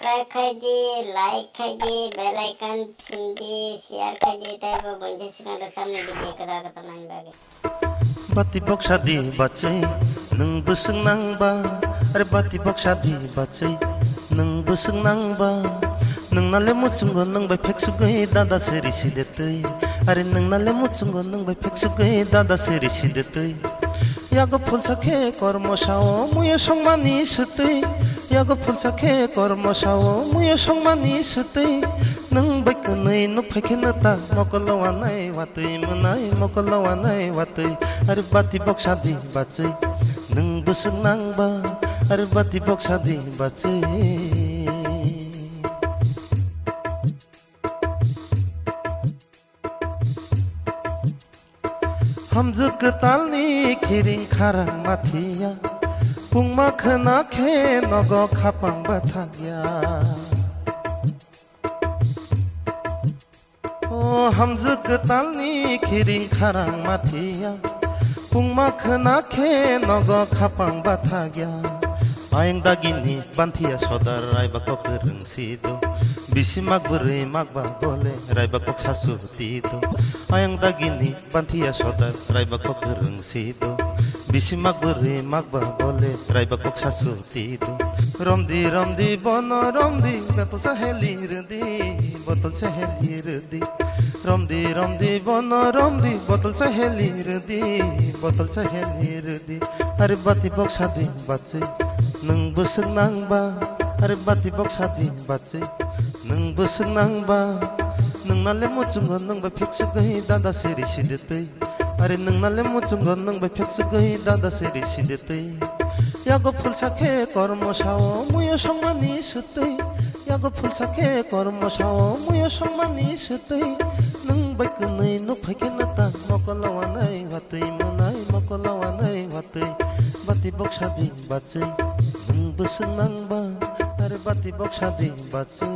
subscribe kaji, like kaji, bell icon sindi, share kaji, tayo bunyi sekarang sampai video kita tenang lagi. Bati bok shadi bacai nang buseng nang ba are bati bok shadi bacai nang buseng nang ba nang nale mutsunggo nang bai pheksu gai dada seri sidetei are nang nale mutsunggo nang bai pheksu gai dada seri sidetei yago phul sakhe kormo shao muye songmani sutei yago phul sakhe kormo shao muye songmani sutei nang bai kanai no phekena ta mokolawanai watei manai mokolawanai watei are bati bok shadi bacai nang buseng nang ba are bati bok shadi bacai हमजुक तालनी खिरिं खारां माथिया पुंमा खना खे नगो खापां बाथाया ओ हमजुक तालनी खिरिं खारां माथिया पुंमा खना खे नगो खापां बाथाया आयं दागिनी बान्थिया सदार रायबाको गोरोंसिदो बिसि मागबुरै मागबा बोले रायबाको सासुतिदो आयं दागिनी बान्थिया सदार रायबाको गोरोंसिदो बिसि मागबुरै मागबा बोले रायबाको सासुतिदो रमदी रमदी बन रमदी बतल सहेली रदी बतल सहेली रदी रमदी रमदी बन रमदी बतल सहेली रदी बतल सहेली रदी अरे बाती बक शादी बच्चे नों बोसों नांबा अरे बाती बक शादी बच्चे नों बोसों नांबा नोंनाले मुचुंगो नोंबा फेक्सु गही दादा सेरी सिदतै अरे नोंनाले मुचुंगो नोंबा फेक्सु गही दादा सेरी सिदतै यागो फुल साखे कर्म साओ मुयो संमानी सुतै यागो फुल साखे कर्म साओ मुयो संमानी सुतै नों बाइकनै नु फैकेनता मकलावानै वातै मनाय मकलावानै वातै बाती बक शादी बच्चे नों बोसों नांबा अरे बाती बक शादी बच्चे